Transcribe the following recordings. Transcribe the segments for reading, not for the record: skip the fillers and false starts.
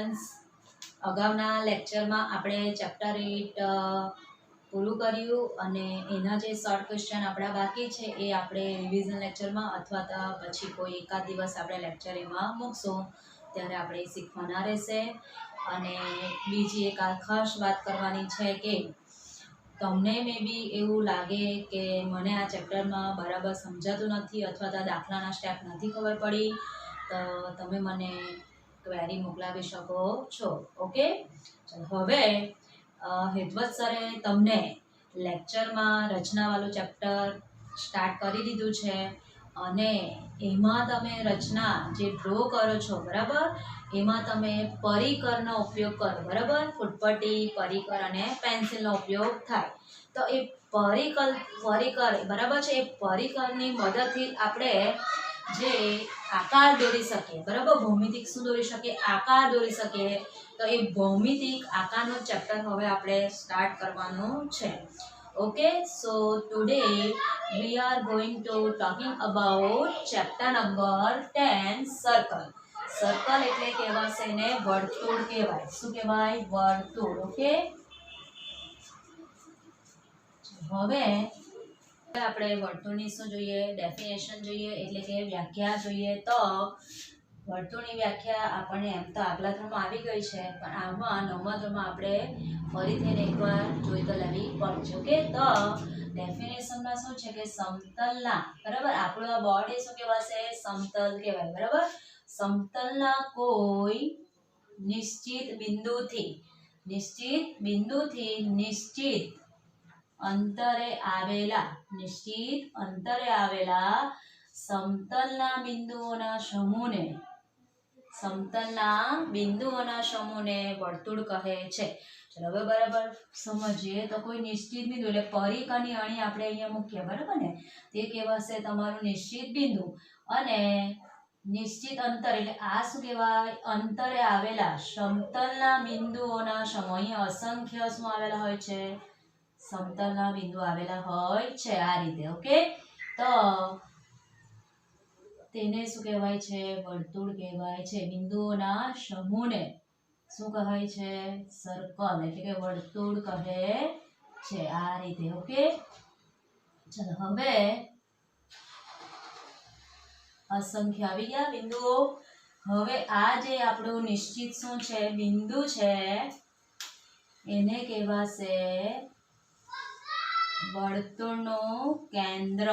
Students, અગાઉના લેક્ચરમાં આપણે ચેપ્ટર 8 પૂરું કર્યું અને એના જે શોર્ટ ક્વેશ્ચન આપણા બાકી છે એ આપણે રિવિઝન લેક્ચરમાં અથવા તો પછી કોઈ એકાદ દિવસ આપણે લેક્ચર એમાં મૂકશું ત્યારે આપણે શીખવાના રહેશે. અને બીજી એક ખાસ વાત કરવાની છે કે તમને મે બી એવું લાગે કે મને આ ચેપ્ટરમાં બરાબર સમજાતું નથી અથવા તો દાખલાના સ્ટેપ નથી ખબર પડી તો તમે મને ક્વેરી મોકલાવી શકો છો. ઓકે, હવે હેતવત સરે તમને લેક્ચરમાં રચનાવાળું ચેપ્ટર સ્ટાર્ટ કરી દીધું છે અને એમાં તમે રચના જે ડ્રો કરો છો બરાબર, એમાં તમે પરિકરનો ઉપયોગ કરો બરાબર. ફૂટપટ્ટી, પરિકર અને પેન્સિલનો ઉપયોગ થાય. તો એ પરિકર બરાબર છે, એ પરિકરની મદદથી આપણે જે આકાર દોરી શકીએ બરાબર, ભૌમિતિક શું દોરી શકીએ, આકાર દોરી શકીએ. તો એ ભૌમિતિક આકારનું ચેપ્ટર હવે આપણે સ્ટાર્ટ કરવાનું છે. Okay, so today we are going to talking about chapter number 10 circle. Circle એટલે કહેવાશે ને વર્તુળ કહેવાય. શું કહેવાય? વર્તુળ. ઓકે, હવે આપણે વર્તુળની શું જોઈએ? ડેફિનેશન જોઈએ એટલે કે વ્યાખ્યા જોઈએ. તો વર્તુળની વ્યાખ્યા આપણને એમ તો આગલા ધોરણમાં આવી ગઈ છે પણ આમાં 9મા ધોરણમાં આપણે ફરીથી એકવાર જોઈ તો લેવી પડશે. ઓકે, તો ડેફિનેશનમાં શું છે કે સમતલના બરાબર, આપણું આ બોર્ડ એ શું કહેવાશે? સમતલ કહેવાય બરાબર. સમતલના કોઈ નિશ્ચિત બિંદુથી નિશ્ચિત અંતરે આવેલા સમતલના બિંદુઓના સમૂહને વર્તુળ કહે છે. ચલો હવે બરાબર સમજીએ તો કોઈ નિશ્ચિત બિંદુ એટલે પરિકરની અણી આપણે અહીંયા મૂકીએ બરાબર ને, તે કહેવાશે તમારું નિશ્ચિત બિંદુ. અને નિશ્ચિત અંતર એટલે આ શું કહેવાય? અંતરે આવેલા સમતલના બિંદુઓના સમૂહ. અહીંયા અસંખ્ય શું આવેલા હોય છે? સમતલના બિંદુ આવેલા હોય છે આ રીતે. ઓકે, તો તેને શું કહેવાય છે? વર્તુળ કહેવાય છે. બિંદુઓના સમૂહને શું કહેવાય છે? સર્કલ એટલે કે વર્તુળ કહે છે આ રીતે. ઓકે, ચલો હવે અસંખ્ય આવી ગયા બિંદુઓ. હવે આ જે આપણું નિશ્ચિત શું છે? બિંદુ છે, એને કહેવાશે વર્તુળનું કેન્દ્ર.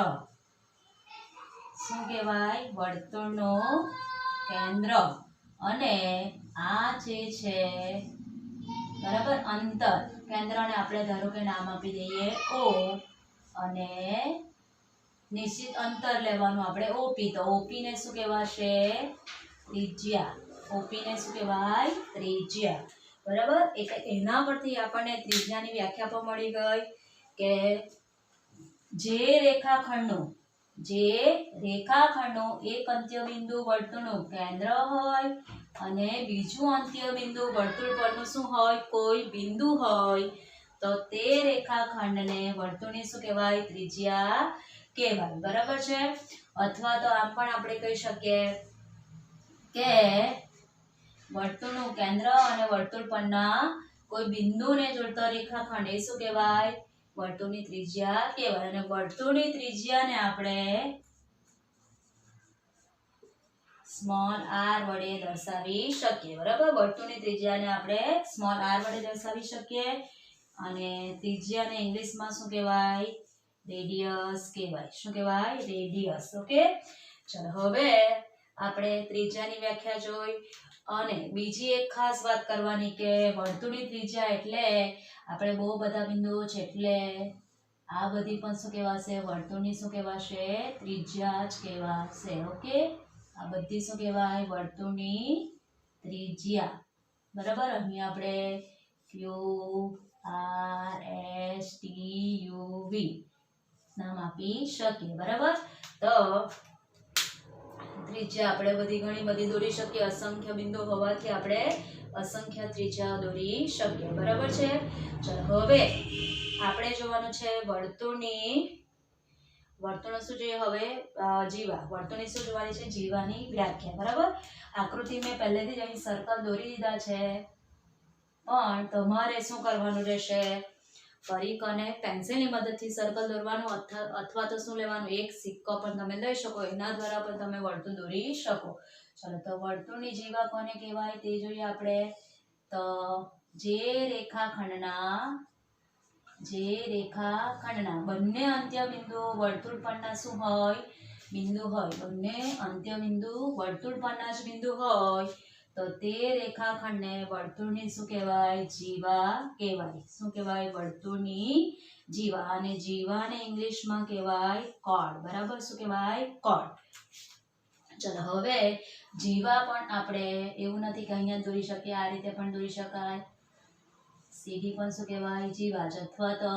શું કહેવાય? વર્તુળનું કેન્દ્ર. અને આ જે છે બરાબર અંતર, કેન્દ્રને આપણે ધારો કે નામ આપી દઈએ O અને નિશ્ચિત અંતર લેવાનું આપણે OP. તો OP ને શું કહેવાશે? ત્રિજ્યા. OP ને શું કહેવાય? ત્રિજ્યા બરાબર. એટલે એના પરથી આપણને ત્રિજ્યાની વ્યાખ્યા પણ મળી ગઈ કે જે રેખાખંડનું એક અંત્ય બિંદુ વર્તુળનું કેન્દ્ર હોય અને બીજું અંત્ય બિંદુ વર્તુળ પરનું શું હોય? કોઈ બિંદુ હોય તો તે રેખાખંડને વર્તુળની શું કહેવાય? ત્રિજ્યા કહેવાય બરાબર છે. અથવા તો આમ પણ આપણે કહી શકીએ કે વર્તુળનું કેન્દ્ર અને વર્તુળ પરના કોઈ બિંદુને જોડતો રેખાખંડ એ શું કહેવાય? વર્તુળની ત્રિજ્યા કહેવાય. અને વર્તુળની ત્રિજ્યાને આપણે સ્મોલ r વડે દર્શાવી શકીએ બરાબર. વર્તુળની ત્રિજ્યાને આપણે સ્મોલ r વડે દર્શાવી શકીએ અને ત્રિજ્યાને ઇંગ્લિશમાં શું કહેવાય? રેડિયસ કહેવાય. શું કહેવાય? રેડિયસ. ઓકે, ચલો હવે આપણે ત્રિજ્યાની વ્યાખ્યા જોઈ અને બીજી એક ખાસ વાત કરવાની કે વર્તુળની ત્રિજ્યા એટલે આપણે બહુ બધા બિંદુઓ છે એટલે આ બધી પણ શું કહેવાશે? વર્તુળની શું કહેવાશે? ત્રિજ્યા જ કહેવાશે. ઓકે, આ બધી શું કહેવાય? વર્તુળની ત્રિજ્યા બરાબર. અહીં આપણે Q R S T U V નામ આપી શકીએ બરાબર. તો ત્રિજ્યા આપણે ઘણી બધી દોરી શકીએ. અસંખ્ય બિંદુ હોવાથી આપણે અસંખ્ય ત્રિજ્યા દોરી શકીએ બરાબર છે. ચલો હવે આપણે જોવાનું છે વર્તુળની વર્તુળ શું જોઈએ હવે? જીવા. વર્તુળની શું જોવાની છે? જીવાની વ્યાખ્યા. બરાબર. આકૃતિ મેં પહેલેથી જ અહીં સર્કલ દોરી દીધા છે, પણ તમારે શું કરવાનું રહેશે? પરિઘ અને પેન્સિલની મદદથી સર્કલ દોરવાનું, અથવા તો શું લેવાનું? એક સિક્કો પણ તમે લઈ શકો, એના દ્વારા પણ તમે વર્તુળ દોરી શકો. ચલો, તો વર્તુળની જીવા કોને કહેવાય તે જોઈએ આપણે. તો જે રેખાખંડના બંને અંત્ય બિંદુઓ વર્તુળ પરના શું હોય? બિંદુ હોય. બંને અંત્ય બિંદુ વર્તુળ પરના જ બિંદુ હોય તો તે રેખાખંડને વર્તુળની શું કહેવાય? જીવા કહેવાય. શું કહેવાય? વર્તુળની જીવા. અને જીવાને ઇંગ્લિશમાં કહેવાય કોર્ડ. બરાબર. શું કહેવાય? કોર્ડ. ચલો, હવે જીવા પણ આપણે એવું નથી કે અહીંયા દોરી શકીએ, આ રીતે પણ દોરી શકાય. સીધી પણ શું કહેવાય? જીવા જ. અથવા તો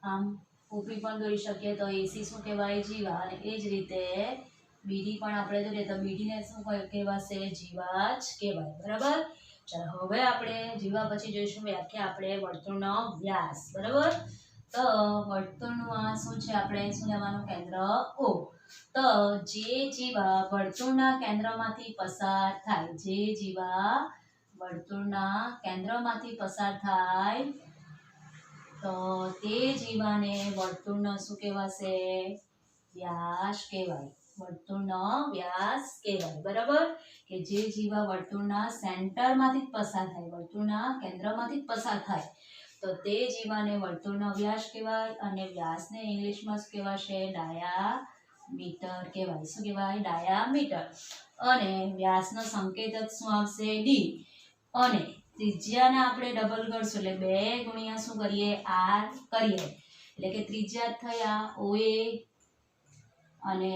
આમ ઊભી પણ દોરી શકીએ તો એસી શું કહેવાય? જીવા. અને એ જ રીતે બીડી પણ આપણે દોરીએ તો બીડીને શું કહેવાશે? જીવા જ કહેવાય. બરાબર. ચાલો, હવે આપણે જીવા પછી જોઈશું વ્યાખ્યા આપણે વર્તુળનો વ્યાસ. બરાબર. તો વર્તુળનું આ શું છે? આપણે શું લેવાનું? કેન્દ્ર O. તો જે જીવા વર્તુળના કેન્દ્રમાંથી પસાર થાય, જે જીવા વર્તુળના કેન્દ્રમાંથી પસાર થાય તો તે જીવાને વર્તુળનો શું કહેવાશે? વ્યાસ કહેવાય. વર્તુળનો વ્યાસ કહેવાય. બરાબર. કે જે જીવા વર્તુળના સેન્ટરમાંથી જ પસાર થાય, વર્તુળના કેન્દ્રમાંથી જ પસાર થાય તો તે જીવાને વર્તુળનો વ્યાસ કહેવાય. અને વ્યાસને ઇંગ્લિશમાં શું કહેવાશે? ડાયામીટર કહેવાય. શું કહેવાય? ડાયામીટર. અને વ્યાસનો સંકેત જ શું આવશે? ડી. અને ત્રિજ્યાને આપણે ડબલ કરશું એટલે 2 ગુણ્યા શું કરીએ? r કરીએ. એટલે કે ત્રિજ્યા થયા OA અને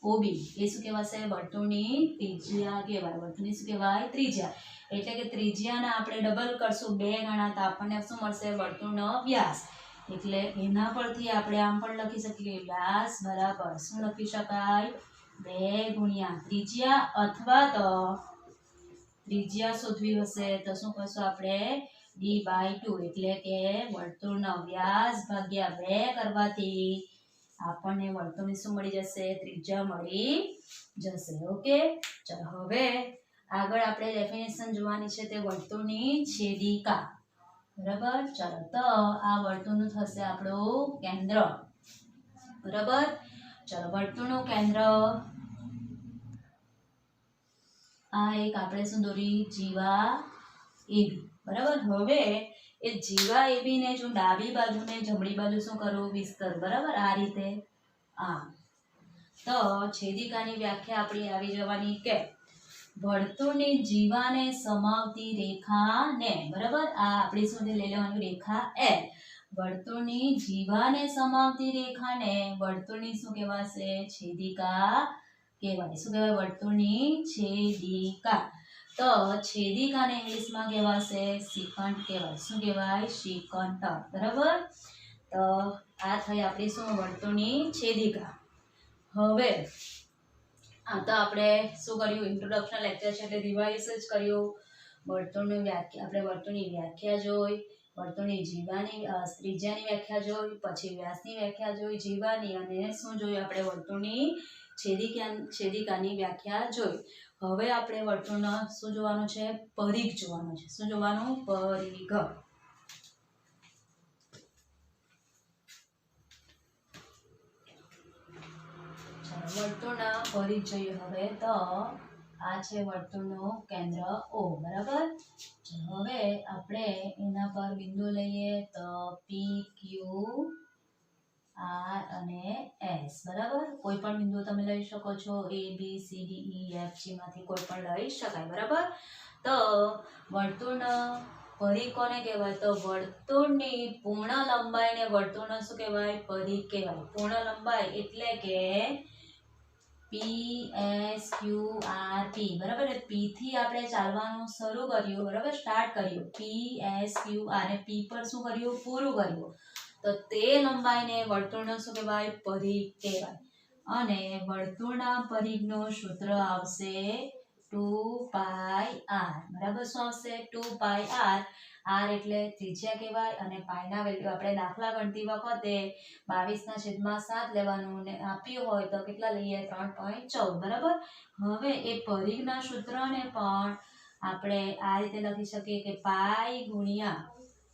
OB. એ શું કહેવાશે? વર્તુળની ત્રિજ્યા કહેવાય. વર્તુળની શું કહેવાય? ત્રિજ્યા. એટલે કે ત્રિજ્યાને આપણે ડબલ કરશું 2 ગણા તો આપણને શું મળશે? વર્તુળનો વ્યાસ. એટલે એના પરથી આપણે આમ પણ લખી શકીએ કે વ્યાસ બરાબર શું લખી શકાય? 2 ગુણ્યા ત્રિજ્યા, અથવા તો ત્રિજ્યા શોધવી હશે તો શું કરશું આપણે? d/2. એટલે કે વર્તુળનો વ્યાસ ભાગ્યા 2 કરવાથી આપણને વર્તુળની શું મળી જશે? ત્રિજ્યા મળી જશે. ઓકે. ચાલો, હવે આગળ આપણે ડેફિનેશન જોવાની છે તે વર્તુળની છેદિકા. બરાબર. ચાલો, તો આ વર્તુળનું થશે આપણું કેન્દ્ર. બરાબર. ચાલો, વર્તુળનું કેન્દ્ર આ એક આપણે શું દોરી? જીવા AB. બરાબર. હવે એ જીવા AB ને જો ડાબી બાજુ ને જમણી બાજુ શું કરું? વિસ્તર. બરાબર. આ રીતે તો છેદિકાની વ્યાખ્યા આપણી આવી જવાની કે વર્તુળની જીવાને સમાવતી રેખાને, બરાબર, આ આપણી શું લઈ લેવાની? રેખા L. વર્તુળની જીવાને સમાવતી રેખાને વર્તુળની શું કહેવાશે? છેદિકા કહેવાય. શું કહેવાય? વર્તુળની છેદિકા. તો છેદિકાને ઇંગ્લિશમાં કહેવાશે શિખંડ કહેવાય. શું કહેવાય? શિખંડ. બરાબર. તો આ થઈ આપણી શું? વર્તુળની છેદિકા. હવે આ તો આપણે શું કર્યું? ઇન્ટ્રોડક્શન લેક્ચર છે એટલે રિવાઇઝ જ કર્યું. વર્તુળની વ્યાખ્યા, આપણે વર્તુળની વ્યાખ્યા જોઈ, વર્તુળની જીવાની ત્રિજ્યાની વ્યાખ્યા જોઈ, પછી વ્યાસની વ્યાખ્યા જોઈ જીવાની, અને શું જોયું આપણે? વર્તુળની છેદિકાની વ્યાખ્યા જોઈ. હવે આપણે વર્તુળનો શું જોવાનું છે? પરિઘ જોવાનું છે. શું જોવાનું? પરિઘ. વર્તુળના પરિઘ જોઈએ હવે. તો આ છે વર્તુળનું કેન્દ્ર O. બરાબર. હવે આપણે એના પર બિંદુ લઈએ તો P, Q, R અને S. બરાબર. કોઈ પણ બિંદુ તમે લઈ શકો છો. A, B, C, D, E, F, G માંથી કોઈ પણ લઈ શકાય. બરાબર. તો વર્તુળનો પરિઘ કોને કહેવાય? તો વર્તુળની પૂર્ણ લંબાઈને વર્તુળનો શું કહેવાય? પરિઘ કહેવાય. પૂર્ણ લંબાઈ એટલે કે P, S, Q, R, P. બરાબર. P થી આપણે ચાલવાનું શરૂ કર્યું. બરાબર. સ્ટાર્ટ કર્યું. P, S, Q, R અને P પર શું કર્યું? પૂરું કર્યું. તો તે લંબાઈને વર્તુળનો શું કહેવાય? પરિઘ કહેવાય. અને વર્તુળના પરિઘનું સૂત્ર આવશે 2πr. બરાબર. શું આવશે? 2πr. આર એટલે ત્રિજ્યા કહેવાય અને પાયના વેલ્યુ આપણે દાખલા ગણતી વખતે 22/7 લેવાનું ને આપ્યું હોય તો કેટલા લઈએ 3.14 બરાબર. હવે એ પરિઘના સૂત્રને પણ આપણે આ રીતે લખી શકીએ કે પાઈ ગુણ્યા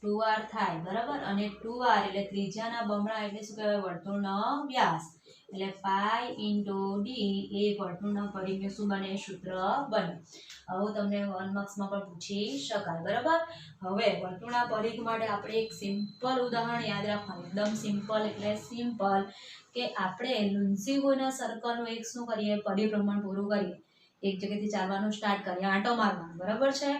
2r થાય બરાબર. અને 2r એટલે ત્રિજ્યાના બમણા એટલે શું કહેવાય વર્તુળનો વ્યાસ એટલે પાઈ ઇન્ટુ ડી એ વર્તુળના પરિઘનું શું બને સૂત્ર બને. આવું તમને 1 માર્ક્સમાં પણ પૂછી શકાય બરાબર. હવે વર્તુળના પરિઘ માટે આપણે એક સિમ્પલ ઉદાહરણ યાદ રાખવાનું એકદમ સિમ્પલ એટલે સિમ્પલ કે આપણે લુન્સીગોના સર્કલનું એક શું કરીએ પરિભ્રમણ પૂરું કરીએ એક જગ્યાએથી ચાલવાનું સ્ટાર્ટ કરીએ આંટો મારવાનું બરાબર છે.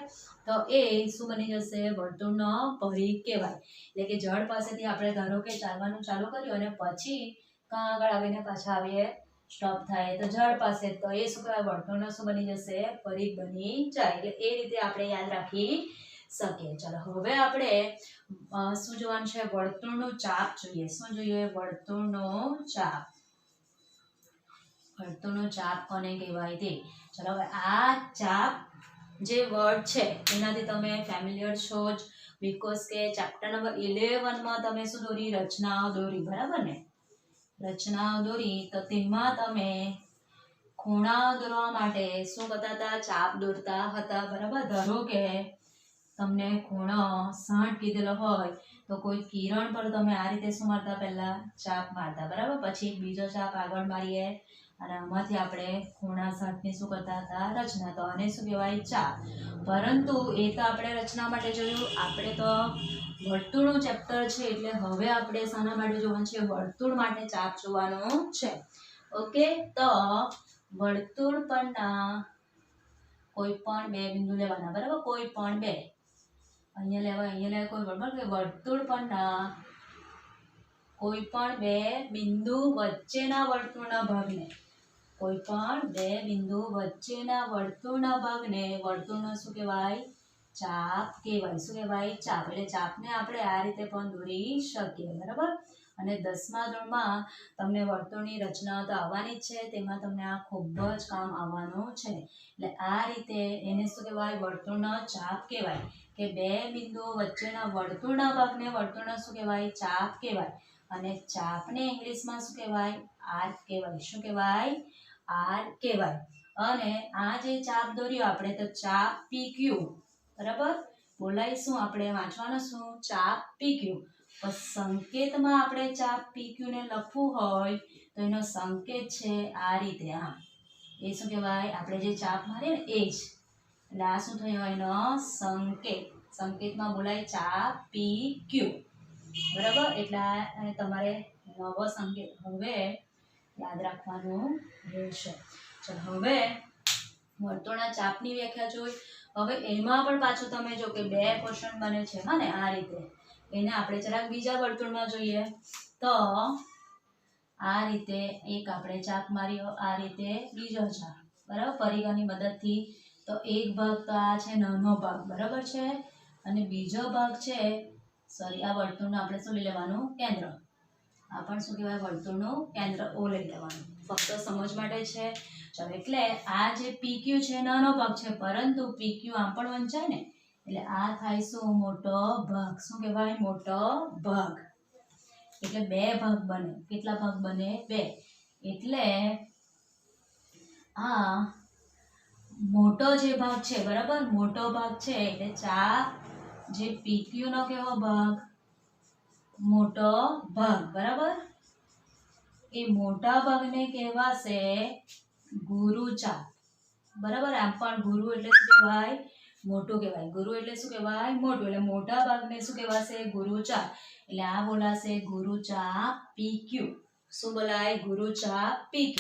તો એ શું બની જશે વર્તુળનો પરિઘ કહેવાય. એટલે કે જળ પાસેથી આપણે ધારો કે ચાલવાનું ચાલુ કર્યું અને પછી કાં આગળ આવીને પાછા આવીએ સ્ટોપ થાય તો જળ પાસે તો એ શું કહેવાય વર્તુળનો શું બની જશે પરિઘ બની જાય. એટલે એ રીતે આપણે યાદ રાખી શકીએ. ચાલો હવે આપણે શું જોવાનું છે વર્તુળનું ચાપ જોઈએ. શું જોઈએ વર્તુળનું ચાપ. વર્તુળનો ચાપ કોને કહેવાય તે. ચાલો હવે આ ચાપ જે વર્ડ છે એનાથી તમે ફેમિલિયર છો જ બીકોઝ કે ચેપ્ટર નંબર 11 માં તમે શું દોરી રચનાઓ દોરી બરાબર ને. રચનાઓ દોરી તો તેમાં તમે ખૂણાઓ દોરવા માટે શું કરતા હતા ચાપ દોરતા હતા બરાબર. ધારો કે તમને ખૂણો 60 કીધેલો હોય તો કોઈ કિરણ પર તમે આ રીતે શું મારતા પહેલા ચાપ મારતા બરાબર. પછી એક બીજો ચાપ આગળ મારીએ અને આમાંથી આપણે ખૂણા 60 ની શું કરતા હતા રચના. તો આને શું કહેવાય ચાપ. પરંતુ એ તો આપણે રચના માટે જોયું. આપણે તો વર્તુળનું ચેપ્ટર છે એટલે હવે આપણે શાના માટે જોવાનું છે વર્તુળ માટે ચાપ જોવાનું છે. ઓકે તો વર્તુળ પરના કોઈ પણ બે બિંદુ લેવાના બરાબર. કોઈ પણ બે અહીંયા લેવાય કોઈ બરાબર કે વર્તુળ પરના કોઈ પણ બે બિંદુ વચ્ચેના વર્તુળના ભાગને કોઈ પણ બે બિંદુ વચ્ચેના વર્તુળના ભાગને વર્તુળનો શું કહેવાય ચાપ કહેવાય. શું કહેવાય ચાપ. એટલે ચાપને આપણે આ રીતે પણ દોરી શકીએ બરાબર. અને 10મા ધોરણમાં તમને વર્તુળની રચના તો આવવાની જ છે તેમાં તમને આ ખૂબ જ કામ આવવાનું છે. એટલે આ રીતે એને શું કહેવાય વર્તુળનો ચાપ કહેવાય કે બે બિંદુઓ વચ્ચેના વર્તુળના ભાગને વર્તુળનો શું કહેવાય ચાપ કહેવાય. અને ચાપને ઇંગ્લિશમાં શું કહેવાય આર્ક કહેવાય. શું કહેવાય આર્ક કહેવાય. અને આ જે ચાપ દોર્યો આપણે તો ચાપ PQ બરાબર. બોલાઈશું આપણે વાંચવાનું શું ચાપ PQ. સંકેતમાં આપણે ચાપ PQ ને લખવું હોય તો એનો સંકેત છે આ રીતે. હા એ શું કહેવાય આપણે જે ચાપ મારીએ ને એ જ. એટલે આ શું થયો એનો સંકેત. સંકેતમાં બોલાય ચાપ PQ બરાબર. એટલે તમારે નવો સંકેત હવે યાદ રાખવાનું રહેશે. ચાલો હવે વર્તુળના ચાપની વ્યાખ્યા જોઈ. હવે એમાં પણ પાછું તમે જો કે બે ક્વેશ્ચન બને છે હા ને આ રીતે. એને આપણે જરાક બીજા વર્તુળમાં જોઈએ તો આ રીતે એક આપણે ચાપ માર્યો આ રીતે બીજો ચાપ બરાબર પરિઘની મદદથી. તો એક ભાગ તો આ છે નાનો ભાગ બરાબર છે અને બીજો ભાગ છે સોરી આ વર્તુળનું આપણે શું લઈ લેવાનું કેન્દ્ર. આ પણ શું કહેવાય વર્તુળનું કેન્દ્ર ઓ લઈ લેવાનું ફક્ત સમજ માટે છે. ચાલો એટલે આ જે PQ છે નાનો ભાગ છે પરંતુ PQ આમ પણ વંચાય ને એટલે આ થાય શું મોટો ભાગ. શું કહેવાય મોટો ભાગ. એટલે બે ભાગ બને. કેટલા ભાગ બને બે. એટલે આ મોટો જે ભાગ છે બરાબર મોટો ભાગ છે એટલે ચાપ જે PQ નો કેવો ભાગ મોટો ભાગ બરાબર. એ મોટા ભાગને કહેવાશે ગુરુ ચાપ બરાબર. આમ પણ ગુરુ એટલે શું કહેવાય મોટું કહેવાય. ગુરુ એટલે શું કહેવાય મોટું. એટલે મોટા ભાગને શું કહેવાશે ગુરુ ચાપ. એટલે આ બોલાશે ગુરુ ચાપ PQ. શું બોલાય ગુરુ ચાપ PQ.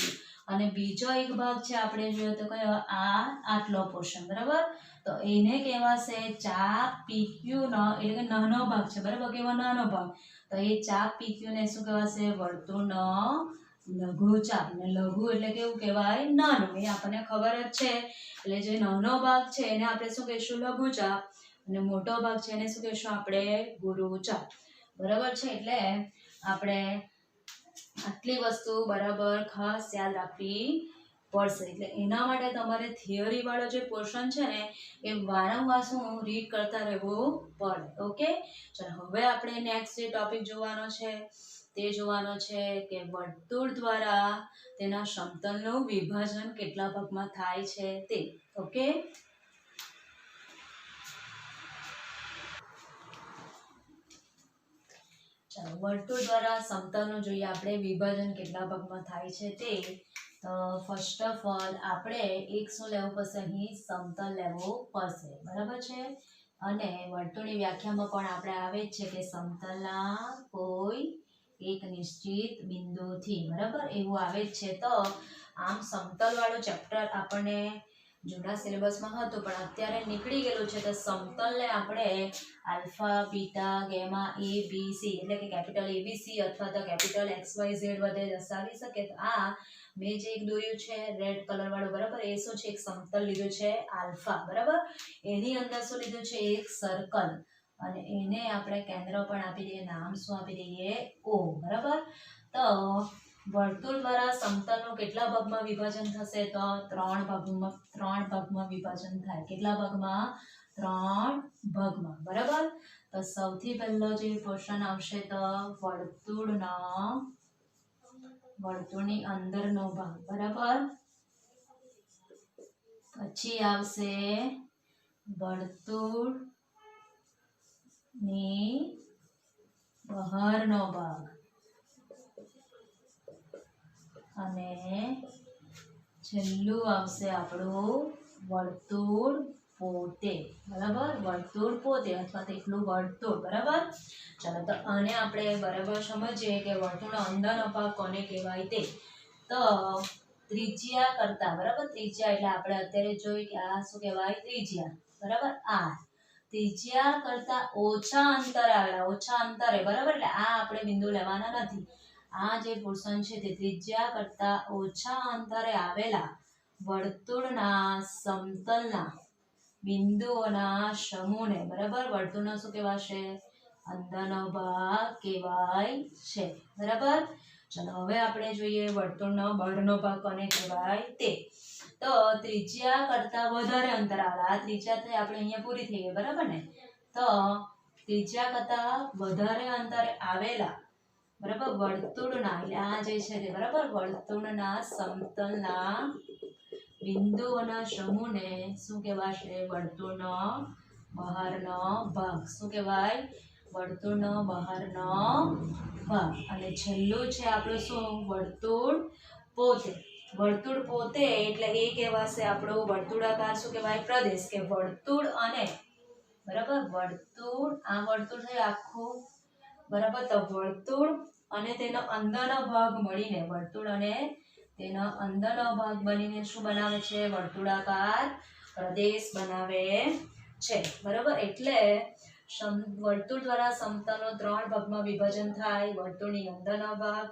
અને બીજો એક ભાગ છે આપણે જોઈએ તો કયો આ આટલો પોર્શન બરાબર. તો એને કહેવાશે ચાપ PQ નો એટલે કે નાનો ભાગ છે બરાબર. કેવો નાનો ભાગ. તો એ ચાપ PQ ને શું કહેવાશે વર્તુળનો લઘુ ચાપ. ને લઘુ એટલે કેવું કહેવાય નાનું. એ આપણને ખબર જ છે. એટલે જે નાનો ભાગ છે એને આપણે શું કહીશું લઘુ ચાપ અને મોટો ભાગ છે એને શું કહીશું આપણે ગુરુ ચાપ બરાબર છે. એટલે આપણે આટલી વસ્તુ બરાબર ખાસ યાદ રાખવી પડશે. એટલે એના માટે તમારે થિયરી વાળો જે પોર્શન છે ને એ વારંવાર શું રીડ કરતા રહેવું પડે. ઓકે, ચાલો હવે આપણે નેક્સ્ટ જે ટોપિક જોવાનો છે તે જોવાનો છે કે વર્તુળ દ્વારા તેના સમતલનું વિભાજન કેટલા ભાગમાં થાય છે તે. ઓકે, ચાલો વર્તુળ દ્વારા સમતલનું જોઈએ આપણે વિભાજન કેટલા ભાગમાં થાય છે તે. તો ફર્સ્ટ ઓફ ઓલ આપણે એક શું લેવું પડશે, અહીં સમતલ લેવું પડશે. બરાબર છે, અને વર્તુળની વ્યાખ્યામાં પણ આપણે આવે જ છે કે સમતલના કોઈ એક નિશ્ચિત બિંદુથી, બરાબર એવું આવે જ છે. તો આમ સમતલ વાળું ચેપ્ટર આપણને જૂના સિલેબસમાં હતું પણ અત્યારે નીકળી ગયેલું છે. તો સમતલને આપણે આલ્ફા, બીટા, ગેમા, એ, બી, સી એટલે કે કેપિટલ ABC અથવા તો કેપિટલ XYZ વડે દર્શાવી શકે. તો આ મેં જે એક દોર્યું છે રેડ કલર વાળું, બરાબર, એ શું છે, એક સમતલ લીધું છે આલ્ફા, બરાબર, એની અંદર શું લીધું છે, એક સર્કલ, અને એને આપણે કેન્દ્ર પણ આપી દઈએ, નામ શું આપી દઈએ, O, બરાબર. તો વર્તુળ દ્વારા સમતલનું કેટલા ભાગમાં વિભાજન થશે, તો 3 ભાગમાં વિભાજન થાય. કેટલા ભાગમાં, 3 ભાગમાં, બરાબર. તો સૌથી પહેલો જે ક્વેશ્ચન આવશે તો વર્તુળની અંદરનો ભાગ, બરાબર. પછી આવશે વર્તુળની બહારનો ભાગ, અને છેલ્લું આવશે આપણું વર્તુળ પોતે, બરાબર, વર્તુળ પોતે અથવા તો એકલું વર્તુળ, બરાબર. ચાલો તો આને આપણે બરાબર સમજીએ કે વર્તુળનો અંદરનો ભાગ કોને કહેવાય તે. તો ત્રિજ્યા કરતા, બરાબર, ત્રિજ્યા એટલે આપણે અત્યારે જોઈ કે આ શું કહેવાય, ત્રિજ્યા, બરાબર. આ ત્રિજ્યા કરતા ઓછા અંતરે આવેલા, ઓછા અંતરે, બરાબર, એટલે આ આપણે બિંદુ લેવાના નથી. આ જે પોર્શન છે તે ત્રિજ્યા કરતા ઓછા અંતરે આવેલા વર્તુળના સમતલના બિંદુઓના સમૂહને, બરાબર, વર્તુળનો શું કહેવાશે, અંદરનો ભાગ કહેવાય છે, બરાબર. ચલો હવે આપણે જોઈએ વર્તુળનો બહારનો ભાગ કોને કહેવાય તે. તો ત્રિજ્યા કરતા વધારે અંતર આવેલા, આ ત્રિજ્યા થઈ આપણે અહીંયા પૂરી થઈ ગઈ, બરાબર ને. તો ત્રિજ્યા કરતા વધારે અંતરે આવેલા, બરાબર, વર્તુળના એટલે આ જે છે તે, બરાબર, વર્તુળના સમતલના બિંદુઓના સમૂહને શું કહેવાશે, વર્તુળનો બહારનો ભાગ. શું કહેવાય, વર્તુળનો બહારનો ભાગ. અને છેલ્લું છે આપણું શું, વર્તુળ પોતે. વર્તુળ પોતે એટલે એ કહેવાશે આપણું વર્તુળાકાર શું કહેવાય, પ્રદેશ, કે વર્તુળ અને, બરાબર, વર્તુળ, આ વર્તુળ થયું આખું, બરાબર. તો વર્તુળ અને તેનો અંદરનો ભાગ મળીને, વર્તુળ અને તેનો અંદરનો ભાગ બનીને શું બનાવે છે, વર્તુળાકાર પ્રદેશ બનાવે છે, બરાબર. એટલે વર્તુળ દ્વારા સમતલનો 3 ભાગમાં વિભાજન થાય. વર્તુળની અંદરનો ભાગ,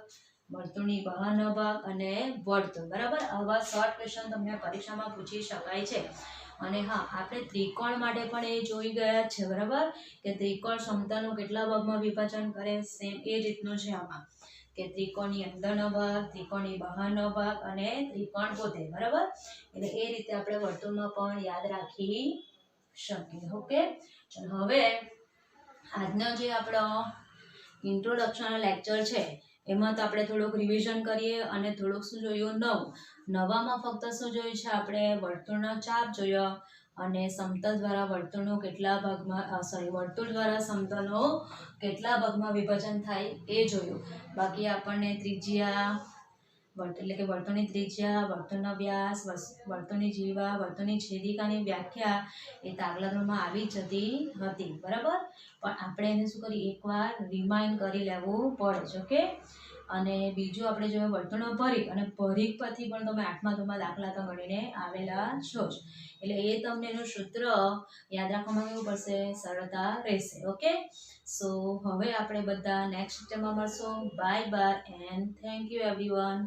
વર્તુળની બહારનો ભાગ અને વર્તુળ, બરાબર. આવા શોર્ટ ક્વેશ્ચન તમને પરીક્ષામાં પૂછી શકાય છે. અને હા, આપણે ત્રિકોણ માટે પણ એ જોઈ ગયા છે, બરાબર, કે ત્રિકોણ સમતલનું કેટલા ભાગમાં વિભાજન કરે. સેમ એ રીતનું છે આમાં, કે ત્રિકોણની અંદરનો ભાગ, ત્રિકોણની બહારનો ભાગ અને ત્રિકોણ પોતે, બરાબર. એટલે એ રીતે આપણે વર્તુળમાં પણ યાદ રાખી શકીએ. ઓકે, ચલો હવે આજનો જે આપણો ઇન્ટ્રોડક્શન લેક્ચર છે એમાં તો આપણે થોડુંક રિવિઝન કરીએ અને થોડુંક શું જોયું, નવામાં ફક્ત શું જોયું છે આપણે, વર્તુળનો ચાપ જોયો અને સમતલ દ્વારા વર્તુળનો કેટલા ભાગમાં વર્તુળ દ્વારા સમતલનો કેટલા ભાગમાં વિભાજન થાય એ જોયું. બાકી આપણને ત્રિજ્યા, એટલે કે વર્તુળની ત્રિજ્યા, વર્તુળનો વ્યાસ, વર્તુળની જીવા, વર્તુળની છેદિકાની વ્યાખ્યા એ તાગલામાં આવી જતી હતી, બરાબર. પણ આપણે એને શું કરી, એકવાર રિમાઇન્ડ કરી લેવું પડે છે. ઓકે, અને બીજું આપણે જોયું વર્તુળનો પરિઘ, અને પરિઘ પરથી પણ તમે 8મા ધોરણમાં દાખલા તો ગણીને આવેલા છો જ. એટલે એ તમને એનું સૂત્ર યાદ રાખવામાં કેવું પડશે, સરળતા રહેશે. ઓકે, સો હવે આપણે બધા નેક્સ્ટ લેક્ચરમાં મળશું. Bye bye and thank you everyone.